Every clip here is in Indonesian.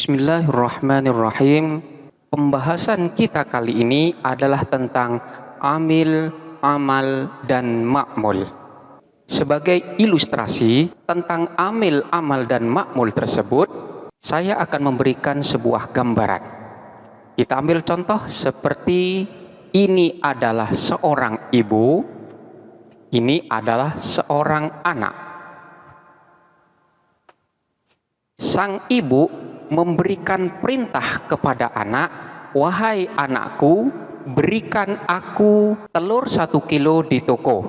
Bismillahirrahmanirrahim. Pembahasan kita kali ini adalah tentang amil, amal, dan ma'mul. Sebagai ilustrasi tentang amil, amal, dan ma'mul tersebut, saya akan memberikan sebuah gambaran. Kita ambil contoh seperti ini adalah seorang ibu, ini adalah seorang anak. Sang ibu memberikan perintah kepada anak, "Wahai anakku, berikan aku telur 1 kilo di toko."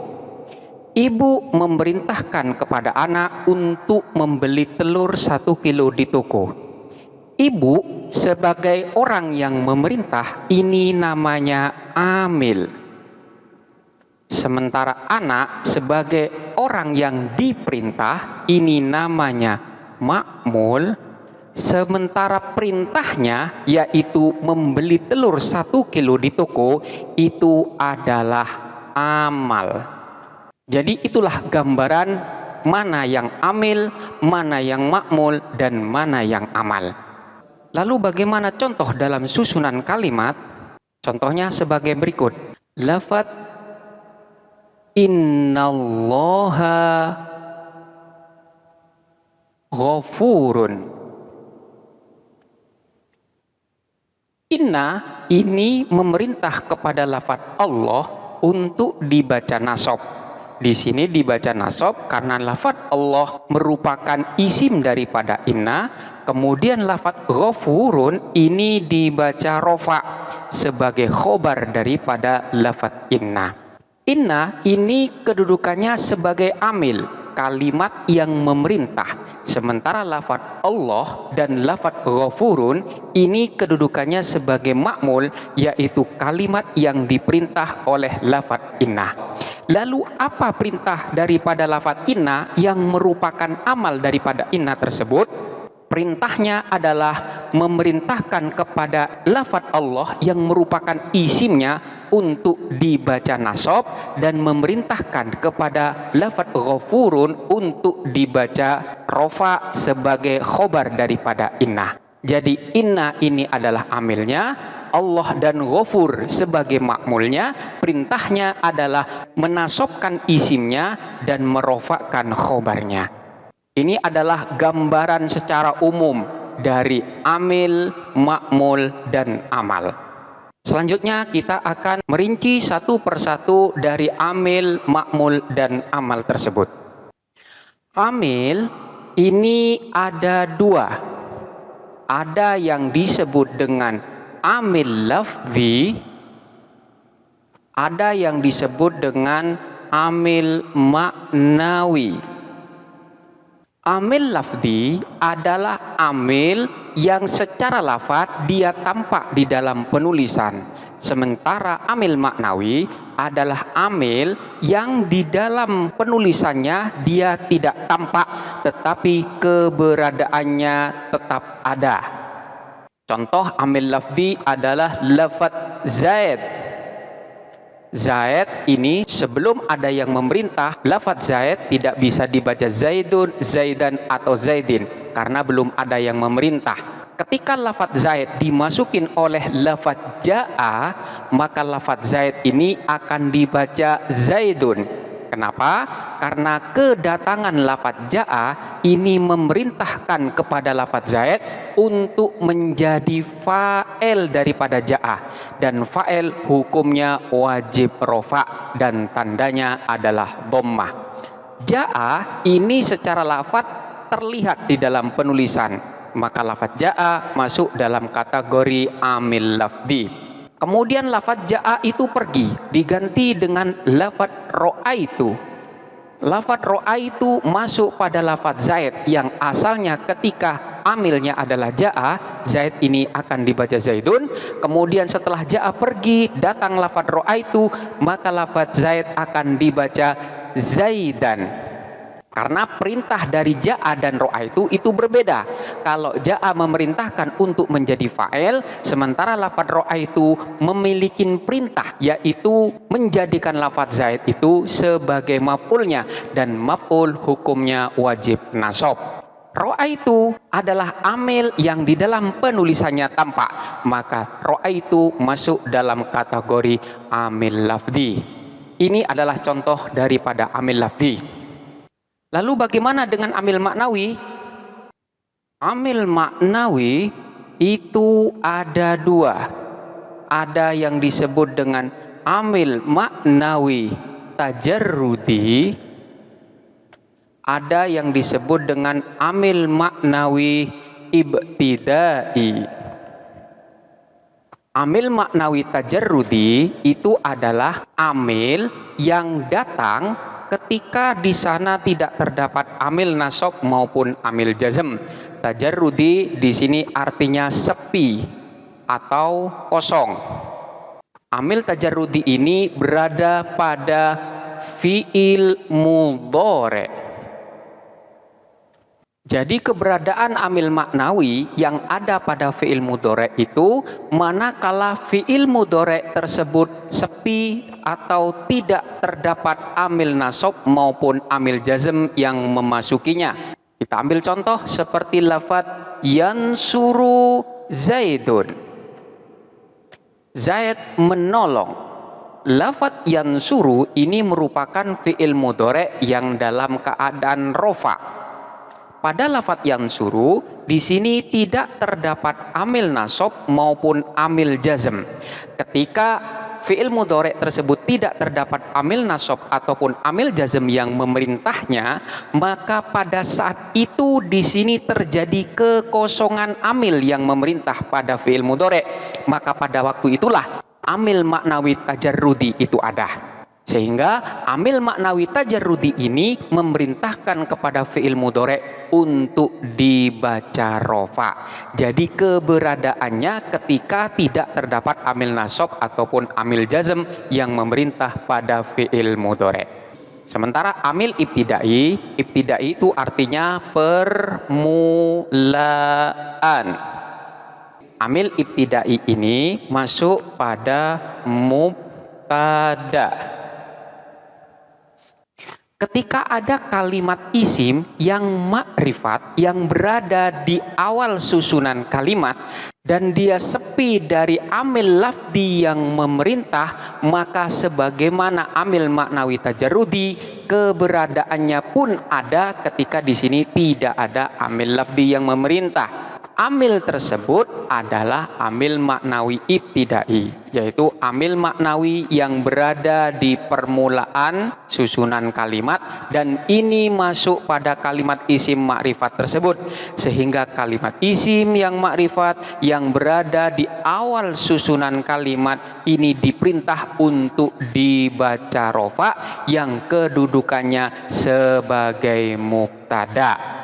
Ibu memerintahkan kepada anak untuk membeli telur 1 kilo di toko. Ibu sebagai orang yang memerintah, ini namanya amil. Sementara anak sebagai orang yang diperintah, ini namanya ma'mul. Sementara perintahnya yaitu membeli telur 1 kilo di toko, itu adalah amal. Jadi itulah gambaran mana yang amil, mana yang ma'mul, dan mana yang amal. Lalu bagaimana contoh dalam susunan kalimat? Contohnya sebagai berikut. Lafaz innallaha ghafurun. Inna ini memerintah kepada lafaz Allah untuk dibaca nasab. Di sini dibaca nasab karena lafaz Allah merupakan isim daripada inna. Kemudian lafaz ghafurun ini dibaca rofa sebagai khobar daripada lafaz inna. Inna ini kedudukannya sebagai amil, kalimat yang memerintah. Sementara lafaz Allah dan lafaz ghafurun ini kedudukannya sebagai ma'mul, yaitu kalimat yang diperintah oleh lafaz inna. Lalu apa perintah daripada lafaz inna yang merupakan amal daripada inna tersebut? Perintahnya adalah memerintahkan kepada lafaz Allah yang merupakan isimnya untuk dibaca nasab, dan memerintahkan kepada lafaz ghafurun untuk dibaca rofa sebagai khobar daripada inna. Jadi inna ini adalah amilnya, Allah dan ghafur sebagai makmulnya. Perintahnya adalah menasabkan isimnya dan merofakkan khobarnya. Ini adalah gambaran secara umum dari amil, makmul, dan amal. Selanjutnya kita akan merinci satu persatu dari amil, makmul, dan amal tersebut. Amil ini ada dua. Ada yang disebut dengan amil lafzi, ada yang disebut dengan amil maknawi. Amil lafzi adalah amil yang secara lafaz dia tampak di dalam penulisan. Sementara amil maknawi adalah amil yang di dalam penulisannya dia tidak tampak, tetapi keberadaannya tetap ada. Contoh amil lafzi adalah lafaz Zaid. Zaid ini sebelum ada yang memerintah, lafaz Zaid tidak bisa dibaca Zaidun, Zaidan, atau Zaidin karena belum ada yang memerintah. Ketika lafaz Zaid dimasukin oleh lafaz Ja'a, maka lafaz Zaid ini akan dibaca Zaidun. Kenapa? Karena kedatangan lafaz Ja'a ini memerintahkan kepada lafaz Zaid untuk menjadi fa'il daripada Ja'a, dan fa'il hukumnya wajib rofa dan tandanya adalah dhammah. Ja'a ini secara lafaz terlihat di dalam penulisan, maka lafaz Ja'a masuk dalam kategori amil lafzi. Kemudian lafaz Ja'a itu pergi, diganti dengan lafaz ro'aitu. Lafaz ro'aitu masuk pada lafaz Zaid yang asalnya ketika amilnya adalah Ja'a, Zaid ini akan dibaca Zaidun. Kemudian setelah Ja'a pergi, datang lafaz ro'aitu, maka lafaz Zaid akan dibaca Zaidan. Karena perintah dari Ja'a dan ro'aitu itu berbeda. Kalau Ja'a memerintahkan untuk menjadi fa'il, sementara lafaz ro'aitu memiliki perintah, yaitu menjadikan lafaz Zaid itu sebagai maf'ulnya, dan maf'ul hukumnya wajib nasab. Ro'aitu adalah amil yang di dalam penulisannya tampak, maka ro'aitu masuk dalam kategori amil lafzi. Ini adalah contoh daripada amil lafzi. Lalu bagaimana dengan amil maknawi? Amil maknawi itu ada dua. Ada yang disebut dengan amil maknawi tajarrudi, ada yang disebut dengan amil maknawi ibtidai. Amil maknawi tajarrudi itu adalah amil yang datang ketika di sana tidak terdapat amil nasab maupun amil jazm. Tajarrudi di sini artinya sepi atau kosong. Amil tajarrudi ini berada pada fi'il mudhari'. Jadi keberadaan amil maknawi yang ada pada fi'il mudhari' itu manakala fi'il mudhari' tersebut sepi atau tidak terdapat amil nasab maupun amil jazm yang memasukinya. Kita ambil contoh seperti lafaz yansuru Zaidun. Zaid menolong. Lafaz yansuru ini merupakan fi'il mudhari' yang dalam keadaan rofa. Pada lafaz yansuru di sini tidak terdapat amil nasab maupun amil jazm. Ketika fi'il mudhari' tersebut tidak terdapat amil nasab ataupun amil jazm yang memerintahnya, maka pada saat itu di sini terjadi kekosongan amil yang memerintah pada fi'il mudhari'. Maka pada waktu itulah amil maknawi tajarrudi itu ada. Sehingga amil maknawi tajarrudi ini memerintahkan kepada fi'il mudhari' untuk dibaca rofa. Jadi keberadaannya ketika tidak terdapat amil nasab ataupun amil jazm yang memerintah pada fi'il mudhari'. Sementara amil ibtidai itu artinya permulaan. Amil ibtidai ini masuk pada mubtada. Ketika ada kalimat isim yang makrifat yang berada di awal susunan kalimat dan dia sepi dari amil lafdi yang memerintah, maka sebagaimana amil maknawi tajarrudi keberadaannya pun ada ketika di sini tidak ada amil lafdi yang memerintah. Amil tersebut adalah amil maknawi ibtidai, yaitu amil maknawi yang berada di permulaan susunan kalimat dan ini masuk pada kalimat isim makrifat tersebut, sehingga kalimat isim yang makrifat yang berada di awal susunan kalimat ini diperintah untuk dibaca rofa yang kedudukannya sebagai mubtada.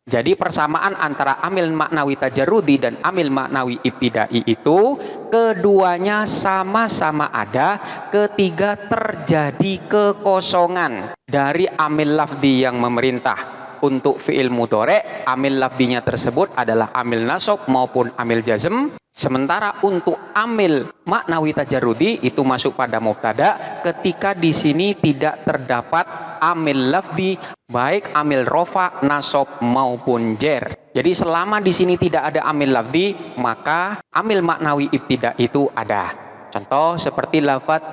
Jadi persamaan antara amil maknawi tajarrudi dan amil maknawi ibtidai itu keduanya sama-sama ada ketika terjadi kekosongan dari amil lafdi yang memerintah. Untuk fi'il mudhari' amil lafdinya tersebut adalah amil nasab maupun amil jazm. Sementara untuk amil maknawi tajarrudi itu masuk pada mubtada ketika di sini tidak terdapat amil lafdi baik amil rofa, nasab maupun jer. Jadi selama di sini tidak ada amil lafdi, maka amil maknawi ibtida itu ada. Contoh seperti lafaz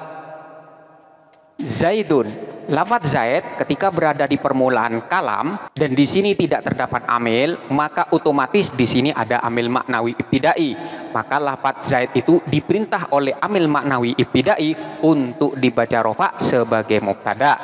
Zaidun. Lafaz Zaid ketika berada di permulaan kalam dan di sini tidak terdapat amil, maka otomatis di sini ada amil maknawi ibtidai. Maka lafaz Zaid itu diperintah oleh amil maknawi ibtidai untuk dibaca rofa sebagai mubtada.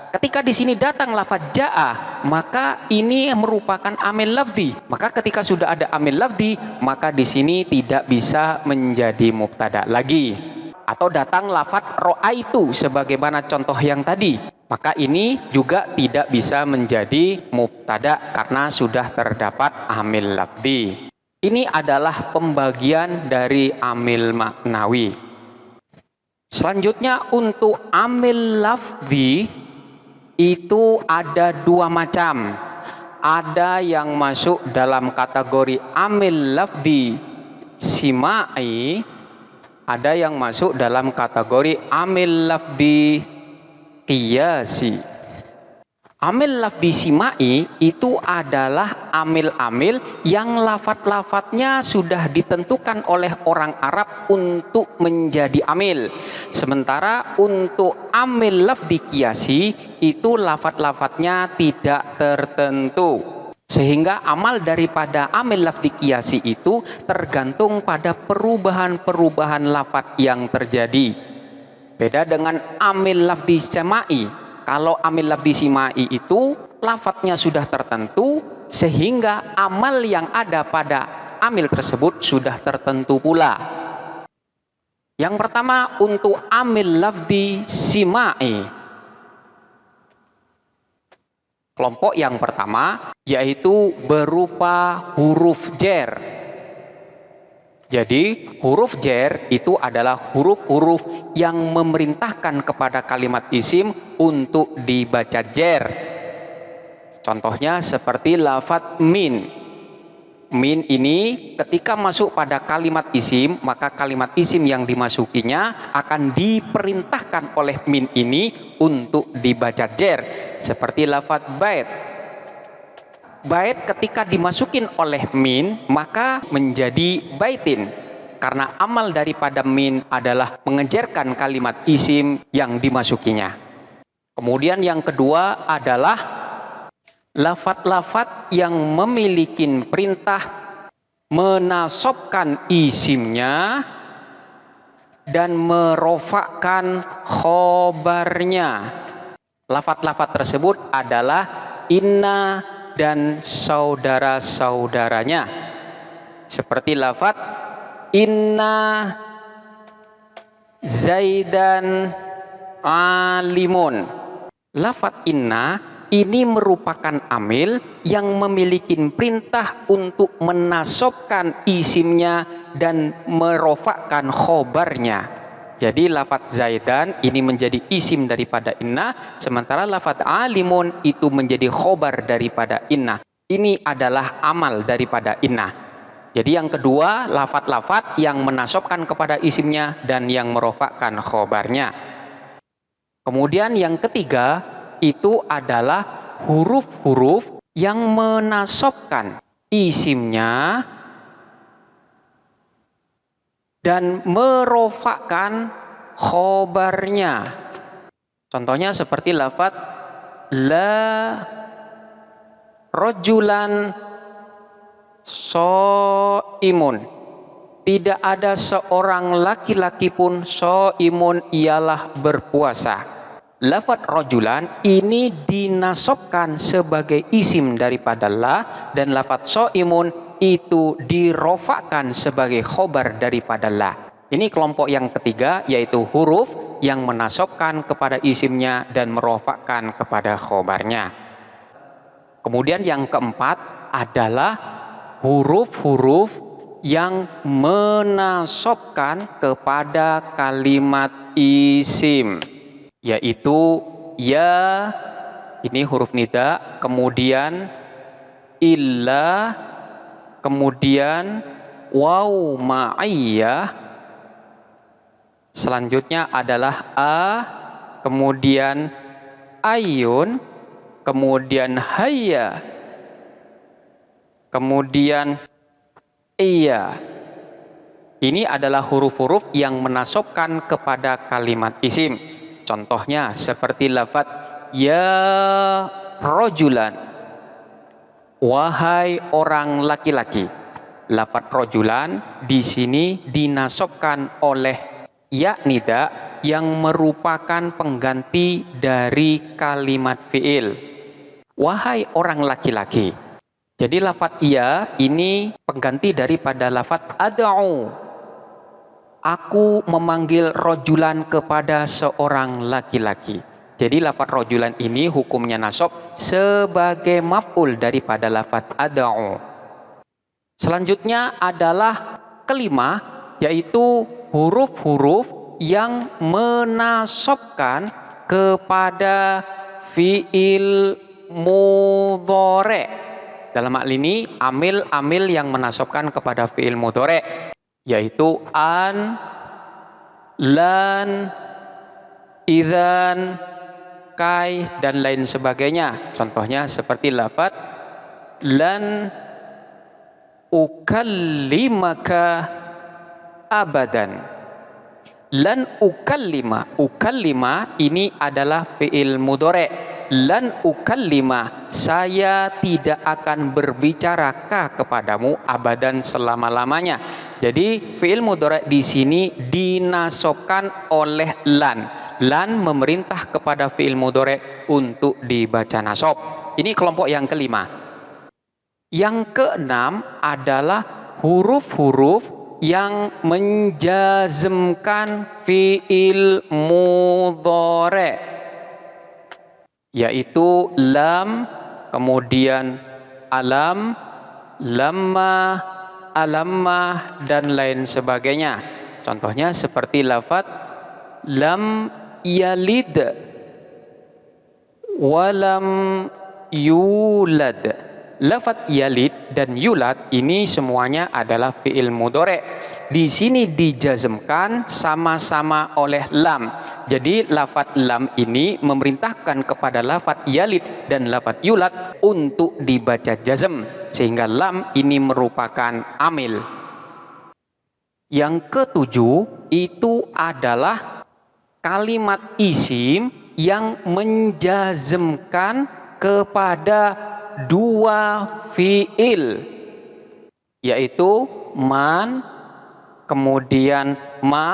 Ketika di sini datang lafaz jaa, maka ini merupakan amil lafzi. Maka ketika sudah ada amil lafzi, maka di sini tidak bisa menjadi mubtada lagi. Atau datang lafaz ro'aitu sebagaimana contoh yang tadi, maka ini juga tidak bisa menjadi mubtada karena sudah terdapat amil lafzi. Ini adalah pembagian dari amil maknawi. Selanjutnya untuk amil lafzi itu ada dua macam. Ada yang masuk dalam kategori amil lafzi simai, ada yang masuk dalam kategori amil lafzi qiyasi. Amil lafdi simai itu adalah amil-amil yang lafat-lafatnya sudah ditentukan oleh orang Arab untuk menjadi amil. Sementara untuk amil lafdi kiasi itu lafat-lafatnya tidak tertentu. Sehingga amal daripada amil lafdi kiasi itu tergantung pada perubahan-perubahan lafat yang terjadi. Beda dengan amil lafdi simai. Kalau amil lafdi simai itu lafadznya sudah tertentu sehingga amal yang ada pada amil tersebut sudah tertentu pula. Yang pertama untuk amil lafdi simai. Kelompok yang pertama yaitu berupa huruf jer. Jadi huruf jer itu adalah huruf-huruf yang memerintahkan kepada kalimat isim untuk dibaca jer. Contohnya seperti lafadz min. Min ini ketika masuk pada kalimat isim, maka kalimat isim yang dimasukinya akan diperintahkan oleh min ini untuk dibaca jer. Seperti lafadz bait. Bait ketika dimasukin oleh min maka menjadi baitin, karena amal daripada min adalah mengejarkan kalimat isim yang dimasukinya. Kemudian yang kedua adalah lafat-lafat yang memiliki perintah menasobkan isimnya dan merofakkan khobarnya. Lafat-lafat tersebut adalah inna dan saudara-saudaranya. Seperti lafadz inna zaidan alimun. Lafadz inna ini merupakan amil yang memiliki perintah untuk menasobkan isimnya dan merofakkan khobarnya. Jadi lafadz zaidan ini menjadi isim daripada inna, sementara lafadz alimun itu menjadi khobar daripada inna. Ini adalah amal daripada inna. Jadi yang kedua, lafadz-lafadz yang menasobkan kepada isimnya dan yang merofakkan khobarnya. Kemudian yang ketiga, itu adalah huruf-huruf yang menasobkan isimnya dan merofakkan khobarnya. Contohnya seperti lafadz la rojulan so'imun. Tidak ada seorang laki-laki pun so'imun ialah berpuasa. Lafadz rojulan ini dinasobkan sebagai isim daripada la, dan lafadz so'imun itu dirofakkan sebagai khobar daripada la. Ini kelompok yang ketiga, yaitu huruf yang menasobkan kepada isimnya dan merofakkan kepada khobarnya. Kemudian yang keempat adalah huruf-huruf yang menasobkan kepada kalimat isim, yaitu ya, ini huruf nida, kemudian illa, kemudian waw ma'iyah, selanjutnya adalah a, kemudian ayun, kemudian hayya, kemudian iya. Ini adalah huruf-huruf yang menasobkan kepada kalimat isim. Contohnya seperti lafadz ya rojulan, wahai orang laki-laki. Lafadz rojulan di sini dinasobkan oleh ya nida yang merupakan pengganti dari kalimat fiil. Wahai orang laki-laki. Jadi lafadz ya ini pengganti daripada lafadz ad'u. Aku memanggil rojulan kepada seorang laki-laki. Jadi lafadz rojulan ini hukumnya nasab sebagai maf'ul daripada lafadz ad'u. Selanjutnya adalah kelima, yaitu huruf-huruf yang menasabkan kepada fi'il mudhari'. Dalam hal ini amil-amil yang menasabkan kepada fi'il mudhari', yaitu an, lan, idzan, kai, dan lain sebagainya. Contohnya seperti lafaz lan ukallimaka abadan. Lan ukallima ini adalah fi'il mudhari'. Lan ukallima, saya tidak akan berbicara kepadamu abadan, selama-lamanya. Jadi fi'il mudhari' di sini dinasobkan oleh lan. Lan memerintah kepada fi'il mudhari' untuk dibaca nasab. Ini kelompok yang kelima. Yang keenam adalah huruf-huruf yang menjazmkan fi'il mudhari', yaitu lam, kemudian alam, lamma, alammah, dan lain sebagainya. Contohnya seperti lafaz lam yalid walam yulad. Lafaz yalid dan yulad ini semuanya adalah fi'il mudhari'. Di sini dijazmkan sama-sama oleh lam. Jadi lafaz lam ini memerintahkan kepada lafaz yalid dan lafaz yulad untuk dibaca jazm, sehingga lam ini merupakan amil. Yang ketujuh itu adalah kalimat isim yang menjazmkan kepada dua fi'il, yaitu man, kemudian ma,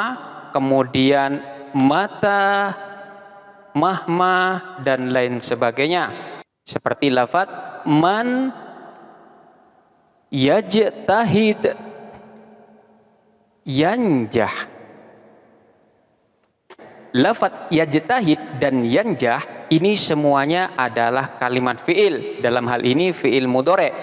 kemudian mata, mahma, dan lain sebagainya. Seperti lafaz man yajtahid yanjah. Lafaz yajtahid dan yanjah ini semuanya adalah kalimat fi'il. Dalam hal ini fi'il mudhari'.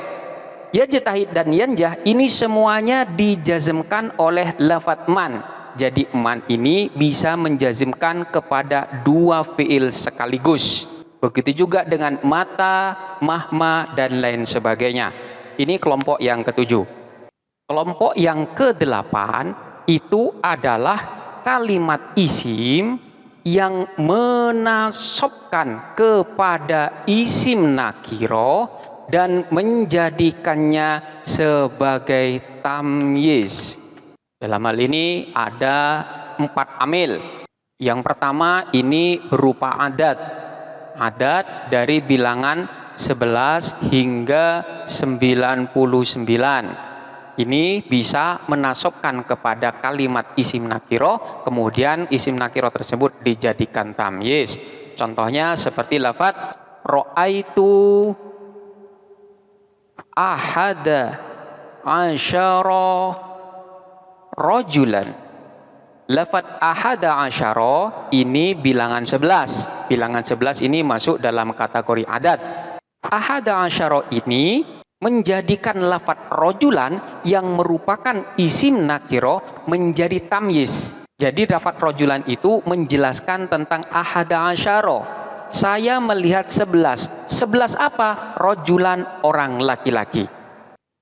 Yajtahid dan yanjah ini semuanya dijazmkan oleh lafaz man. Jadi man ini bisa menjazmkan kepada dua fi'il sekaligus. Begitu juga dengan mata, mahma, dan lain sebagainya. Ini kelompok yang ketujuh. Kelompok yang kedelapan itu adalah kalimat isim yang menasobkan kepada isim nakiro dan menjadikannya sebagai tamyiz. Dalam hal ini ada 4 amil. Yang pertama ini berupa adat. Adat dari bilangan 11 hingga 99. Ini bisa menasobkan kepada kalimat isim nakiro, kemudian isim nakiro tersebut dijadikan tamyiz. Contohnya seperti lafaz ra'aitu ahada asyara rajulan. Lafaz ahada asyara ini bilangan 11. Bilangan 11 ini masuk dalam kategori adat. Ahada asyara ini menjadikan lafaz rojulan yang merupakan isim nakiro menjadi tamyiz. Jadi lafaz rojulan itu menjelaskan tentang ahada asyara. Saya melihat 11. 11 apa? Rojulan, orang laki-laki.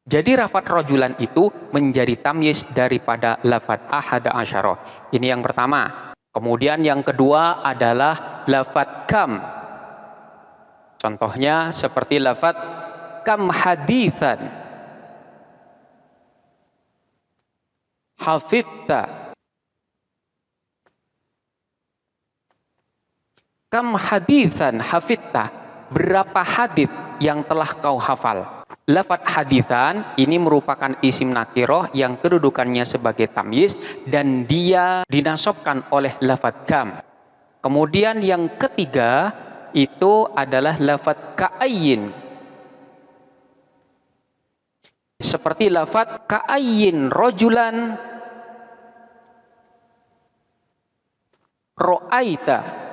Jadi lafaz rojulan itu menjadi tamyiz daripada lafaz ahada asyara. Ini yang pertama. Kemudian yang kedua adalah lafaz kam. Contohnya seperti lafaz kam hadithan hafidta. Kam hadithan hafidta, berapa hadits yang telah kau hafal. Lafaz hadithan ini merupakan isim nakiroh yang kedudukannya sebagai tamyiz dan dia dinasobkan oleh lafaz kam. Kemudian yang ketiga itu adalah lafaz ka'ayyin. Seperti lafaz ka'ayyin rojulan ro'aita.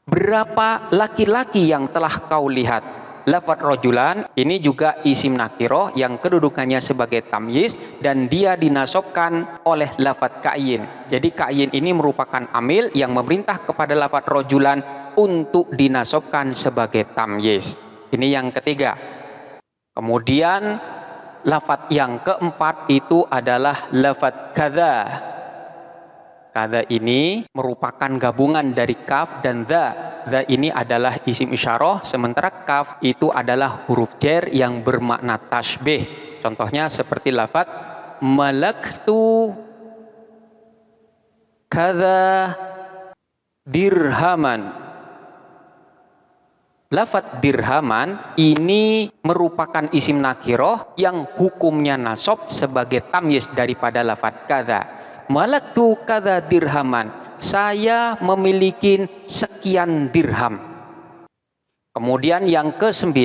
Berapa laki-laki yang telah kau lihat. Lafaz rojulan ini juga isim nakiroh yang kedudukannya sebagai tamyiz dan dia dinasobkan oleh lafaz ka'ayyin. Jadi ka'ayyin ini merupakan amil yang memerintah kepada lafaz rojulan untuk dinasobkan sebagai tamyiz. Ini yang ketiga. Kemudian lafaz yang keempat itu adalah lafaz kadza. Kada ini merupakan gabungan dari kaf dan dha. Dha ini adalah isim isyarah, sementara kaf itu adalah huruf jar yang bermakna tasbih. Contohnya seperti lafaz malaktu kada dirhaman. Lafaz dirhaman ini merupakan isim nakiroh yang hukumnya nasab sebagai tamyiz daripada lafaz kada. Malaktu kada dirhaman, saya memiliki sekian dirham. Kemudian yang ke-9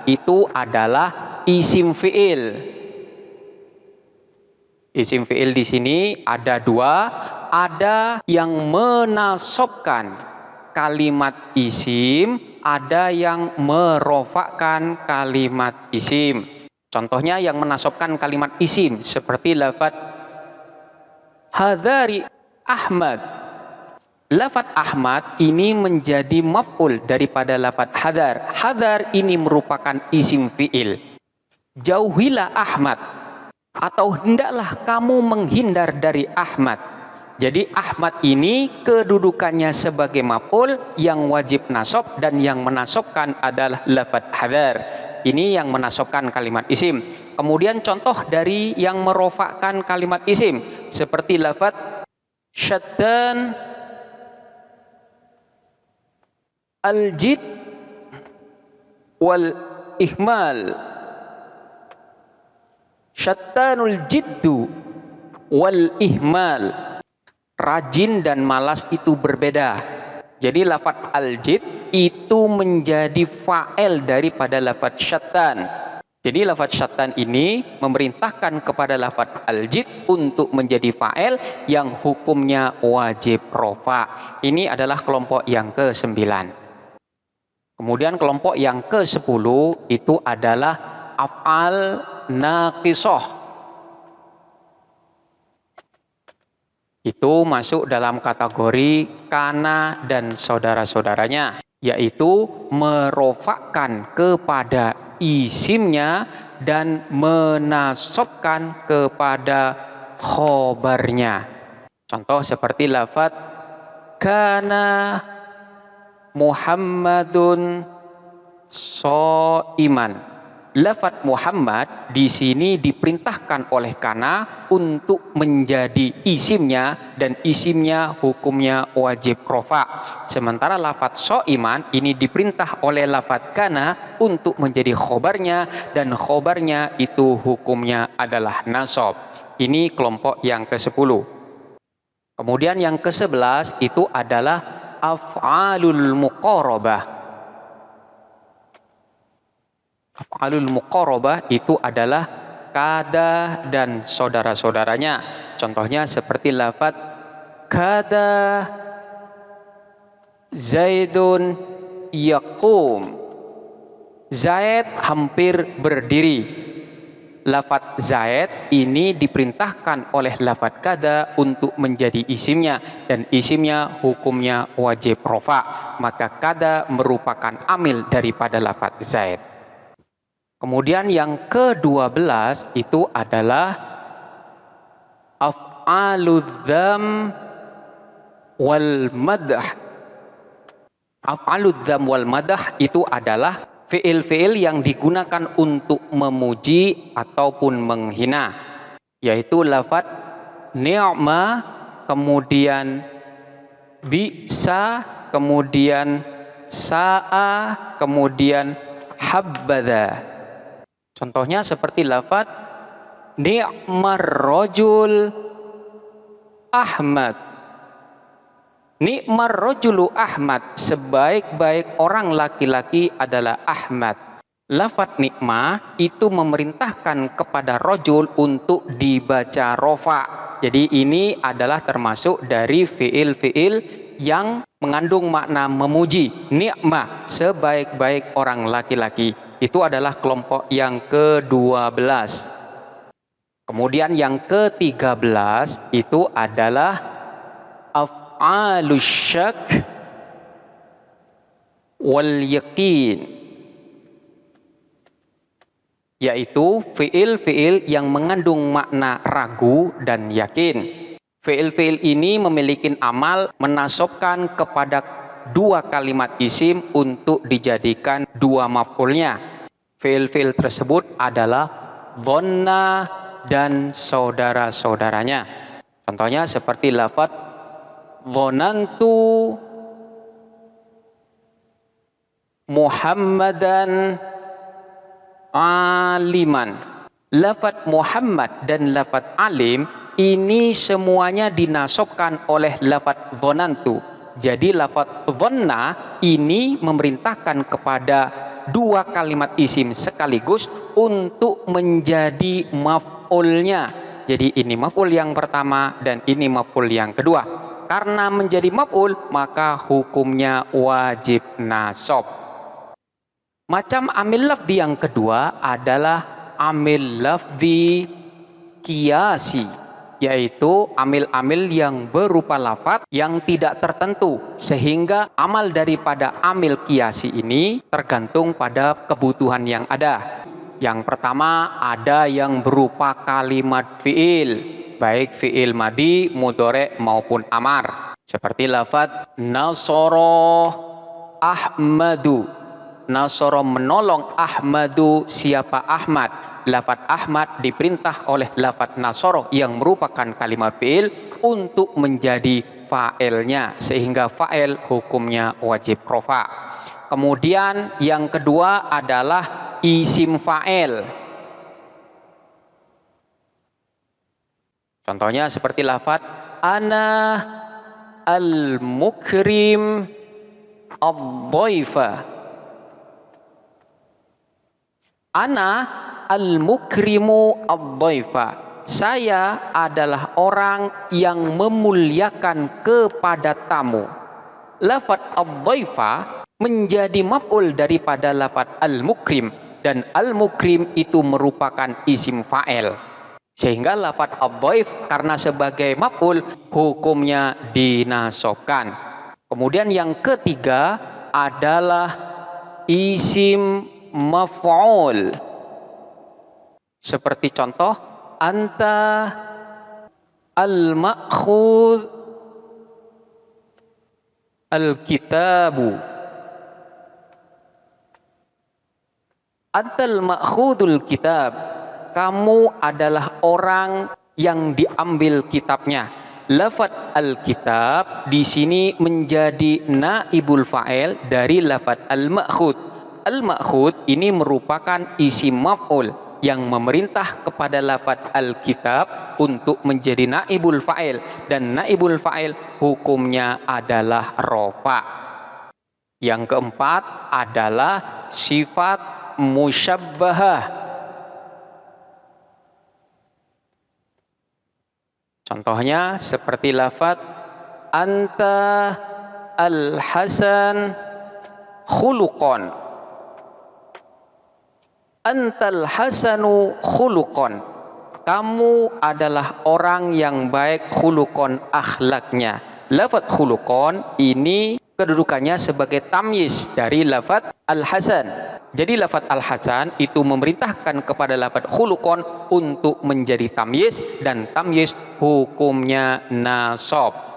itu adalah isim fi'il. Isim fi'il di sini ada dua, ada yang menasabkan kalimat isim, ada yang merofakkan kalimat isim. Contohnya yang menasabkan kalimat isim seperti lafaz hadari Ahmad. Lafaz Ahmad ini menjadi maf'ul daripada lafaz hadar. Hadar ini merupakan isim fi'il. Jauhilah Ahmad, atau hendaklah kamu menghindar dari Ahmad. Jadi Ahmad ini kedudukannya sebagai maf'ul yang wajib nasab, dan yang menasabkan adalah lafaz hadar. Ini yang menasabkan kalimat isim. Kemudian contoh dari yang merofakkan kalimat isim seperti lafaz syattan al-jid wal ihmal. Syattanul jiddu wal ihmal. Rajin dan malas itu berbeda. Jadi lafaz al-jid itu menjadi fa'il daripada lafaz syattan. Jadi lafaz syattan ini memerintahkan kepada lafaz al-jid untuk menjadi fa'il yang hukumnya wajib rofa. Ini adalah kelompok yang ke-9. Kemudian kelompok yang ke-10 itu adalah af'al naqisah. Itu masuk dalam kategori kana dan saudara-saudaranya, yaitu merofakkan kepada isimnya dan menasabkan kepada khobarnya. Contoh seperti lafaz kana Muhammadun shaiman. Lafaz Muhammad di sini diperintahkan oleh kana untuk menjadi isimnya, dan isimnya hukumnya wajib rofa. Sementara lafaz shaiman ini diperintah oleh lafaz kana untuk menjadi khobarnya, dan khobarnya itu hukumnya adalah nasab. Ini kelompok yang ke-10. Kemudian yang ke-11 itu adalah af'alul muqarabah. Af'alul muqarabah itu adalah kada dan saudara-saudaranya. Contohnya seperti lafaz kada Zaidun yaqum. Zaid hampir berdiri. Lafaz Zaid ini diperintahkan oleh lafaz kada untuk menjadi isimnya, dan isimnya hukumnya wajib rofa. Maka kada merupakan amil daripada lafaz Zaid. Kemudian yang ke-12 itu adalah af'aludz dzam wal madah. Af'aludz dzam wal madah itu adalah fi'il-fi'il yang digunakan untuk memuji ataupun menghina, yaitu lafaz ni'ma, kemudian bisa, kemudian sa'a, kemudian habbadha. Contohnya seperti lafaz ni'mar rajul Ahmad. Ni'mar rajulu Ahmad, sebaik-baik orang laki-laki adalah Ahmad. Lafaz ni'mah itu memerintahkan kepada rajul untuk dibaca rofa. Jadi ini adalah termasuk dari fi'il-fi'il yang mengandung makna memuji. Ni'mah, sebaik-baik orang laki-laki. Itu adalah kelompok yang ke-12. Kemudian yang ke-13 itu adalah af'alus syak wal yaqin, yaitu fi'il-fi'il yang mengandung makna ragu dan yakin. Fiil-fiil ini memiliki amal menasobkan kepada dua kalimat isim untuk dijadikan dua maf'ulnya. Fiil-fiil tersebut adalah dhonna dan saudara-saudaranya. Contohnya seperti lafaz dhonantu Muhammadan aliman. Lafaz Muhammad dan lafaz alim ini semuanya dinasobkan oleh lafaz dhonantu. Jadi lafaz dhonna ini memerintahkan kepada dua kalimat isim sekaligus untuk menjadi maf'ulnya. Jadi ini maf'ul yang pertama dan ini maf'ul yang kedua. Karena menjadi maf'ul maka hukumnya wajib nasab. Macam amil lafzi yang kedua adalah amil lafzi qiyasi, yaitu amil-amil yang berupa lafaz yang tidak tertentu, sehingga amal daripada amil qiyasi ini tergantung pada kebutuhan yang ada. Yang pertama ada yang berupa kalimat fiil, baik fiil madi, mudhari maupun amar, seperti lafaz nasara Ahmadu. Nasara menolong Ahmadu, siapa Ahmad. Lafaz Ahmad diperintah oleh lafaz nasara yang merupakan kalimat fiil untuk menjadi fa'ilnya, sehingga fa'il hukumnya wajib rofa. Kemudian yang kedua adalah isim fa'il. Contohnya seperti lafaz ana al-mukrim ad-dhaifa. Ana al-mukrimu ad-dhaifa. Saya adalah orang yang memuliakan kepada tamu. Lafaz ad-dhaifa menjadi maf'ul daripada lafaz al-mukrim, dan al-mukrim itu merupakan isim fa'il. Sehingga lafaz ad-dhaif karena sebagai maf'ul hukumnya dinasobkan. Kemudian yang ketiga adalah isim maf'ul. Seperti contoh anta al-ma'khudh al-kitabu. Antal ma'khudul kitab. Kamu adalah orang yang diambil kitabnya. Lafaz al-kitab di sini menjadi naibul fa'il dari lafaz al-ma'khudh. Al-ma'khudh ini merupakan isim maf'ul yang memerintah kepada lafaz al-kitab untuk menjadi naibul fa'il, dan naibul fa'il hukumnya adalah rofa. Yang keempat adalah sifat musyabbahah. Contohnya seperti lafaz anta al-hasan khuluqan. Antal hasanu khuluqan. Kamu adalah orang yang baik khuluqan, akhlaknya. Lafaz khuluqan ini kedudukannya sebagai tamyiz dari lafaz al-hasan. Jadi lafaz al-hasan itu memerintahkan kepada lafaz khuluqan untuk menjadi tamyiz, dan tamyiz hukumnya nasab.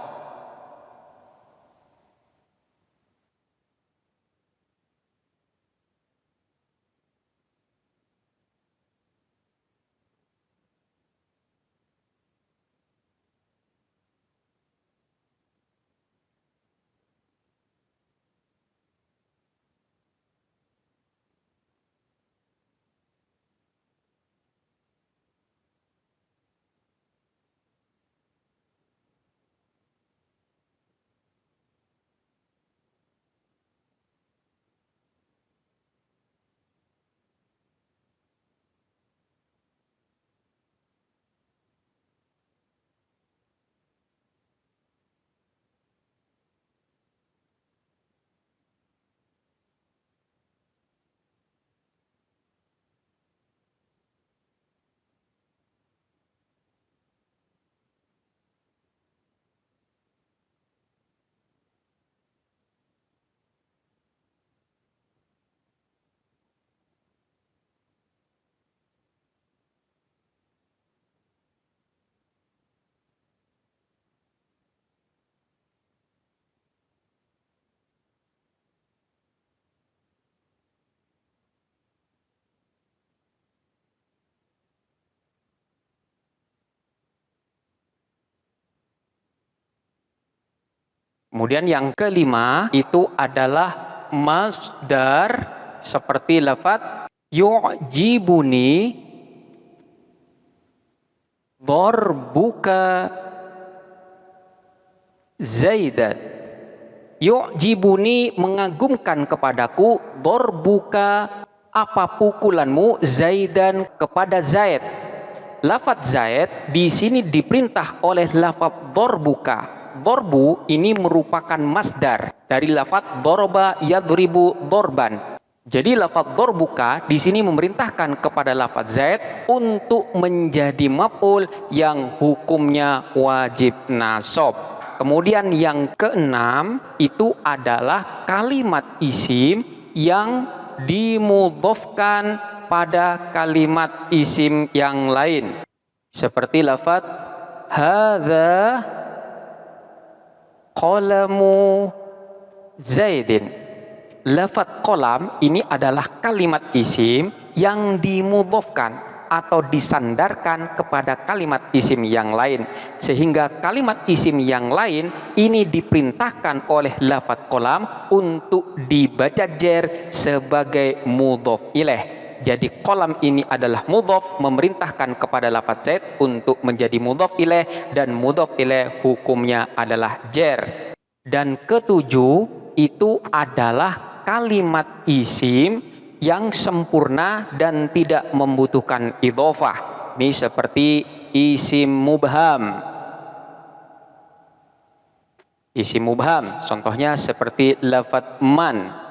Kemudian yang kelima itu adalah masdar seperti lafadz yu'jibuni darbuka Zaidan. Yu'jibuni mengagumkan kepadaku, darbuka apa pukulanmu, Zaidan kepada Zaid. Lafadz Zaid di sini diperintah oleh lafadz darbuka. Darbu ini merupakan masdar dari lafadz daraba yadribu darban. Jadi lafadz darbuka di sini memerintahkan kepada lafadz Zaid untuk menjadi maf'ul yang hukumnya wajib nasab. Kemudian yang keenam itu adalah kalimat isim yang dimudhofkan pada kalimat isim yang lain. Seperti lafadz hadza qalamu Zaidin. Lafadz qalam ini adalah kalimat isim yang dimudhofkan atau disandarkan kepada kalimat isim yang lain, sehingga kalimat isim yang lain ini diperintahkan oleh lafadz qalam untuk dibaca jar sebagai mudhof ilaih. Jadi qalam ini adalah mudhof, memerintahkan kepada lafadz Zaid untuk menjadi mudhof ilaih, dan mudhof ilaih hukumnya adalah jar. Dan ketujuh itu adalah kalimat isim yang sempurna dan tidak membutuhkan idhofah. Ini seperti isim mubham. Isim mubham contohnya seperti lafadz man.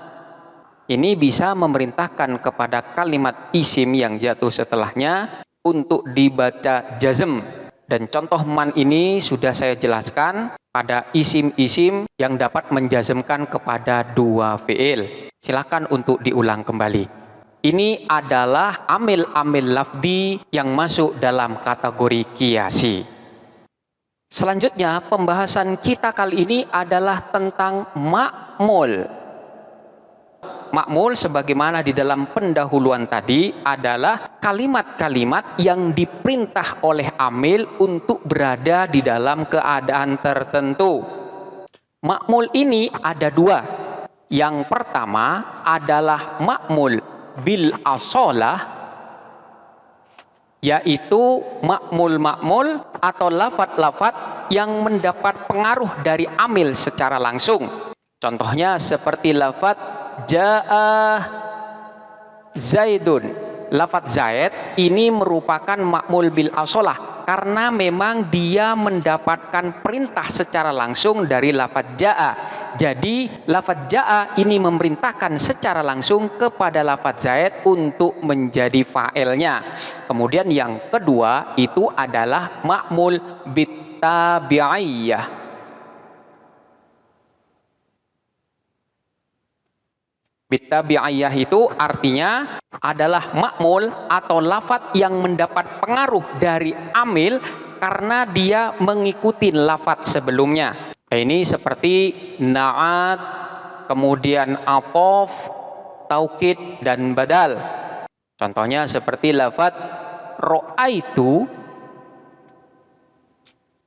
Ini bisa memerintahkan kepada kalimat isim yang jatuh setelahnya untuk dibaca jazm. Dan contoh man ini sudah saya jelaskan pada isim-isim yang dapat menjazmkan kepada dua fi'il. Silakan untuk diulang kembali. Ini adalah amil-amil lafdi yang masuk dalam kategori kiasi. Selanjutnya pembahasan kita kali ini adalah tentang ma'mul. Ma'mul sebagaimana di dalam pendahuluan tadi adalah kalimat-kalimat yang diperintah oleh amil untuk berada di dalam keadaan tertentu. Ma'mul ini ada dua. Yang pertama adalah ma'mul bil asolah, yaitu ma'mul atau lafadz-lafadz yang mendapat pengaruh dari amil secara langsung. Contohnya seperti lafadz Ja'a Zaidun. Lafadz Zaid ini merupakan ma'mul bil asolah karena memang dia mendapatkan perintah secara langsung dari lafadz Ja'a. Jadi lafadz Ja'a ini memerintahkan secara langsung kepada lafadz Zaid untuk menjadi fa'ilnya. Kemudian yang kedua itu adalah ma'mul bit tabi'iyah. Bitabi'iyah itu artinya adalah ma'mul atau lafadz yang mendapat pengaruh dari amil karena dia mengikuti lafadz sebelumnya. Ini seperti na'at, kemudian atof, taukid, dan badal. Contohnya seperti lafadz ro'aitu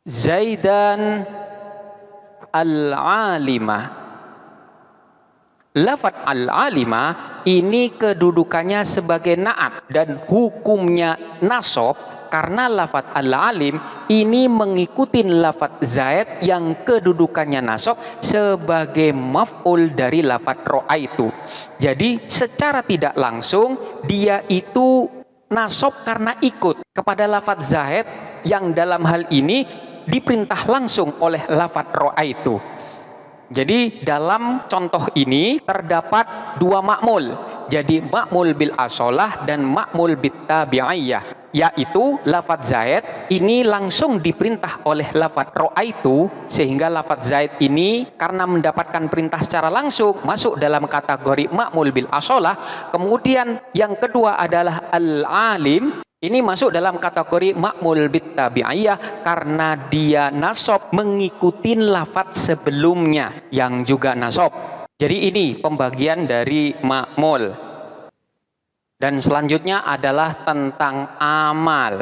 Zaidan al-alimah. Lafadz al-alimah ini kedudukannya sebagai na'at dan hukumnya nasab karena lafadz al-alim ini mengikuti lafadz Zaid yang kedudukannya nasab sebagai maf'ul dari lafadz ro'aitu. Jadi secara tidak langsung dia itu nasab karena ikut kepada lafadz Zaid yang dalam hal ini diperintah langsung oleh lafadz ro'aitu. Jadi dalam contoh ini terdapat dua ma'mul. Jadi ma'mul bil asolah dan ma'mul bit tabi'iyah, yaitu lafadz Zaid ini langsung diperintah oleh lafadz ro'aitu, sehingga lafadz Zaid ini karena mendapatkan perintah secara langsung masuk dalam kategori ma'mul bil asolah. Kemudian yang kedua adalah al-alim. Ini masuk dalam kategori ma'mul bit tabi'iyah karena dia nasab mengikuti lafadz sebelumnya yang juga nasab. Jadi ini pembagian dari ma'mul. Dan selanjutnya adalah tentang amal.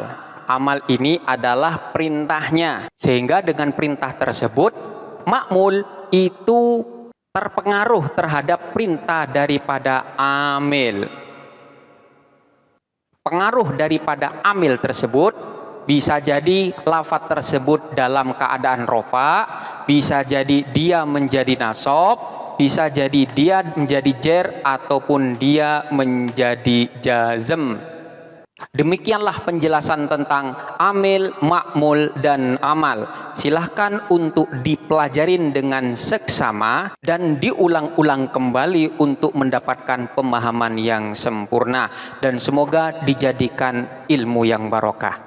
Amal ini adalah perintahnya. Sehingga dengan perintah tersebut ma'mul itu terpengaruh terhadap perintah daripada amil. Pengaruh daripada amil tersebut bisa jadi lafadz tersebut dalam keadaan rofa, bisa jadi dia menjadi nasab, bisa jadi dia menjadi jer ataupun dia menjadi jazm. Demikianlah penjelasan tentang amil, ma'mul, dan amal. Silahkan untuk dipelajarin dengan seksama dan diulang-ulang kembali untuk mendapatkan pemahaman yang sempurna. Dan semoga dijadikan ilmu yang barokah.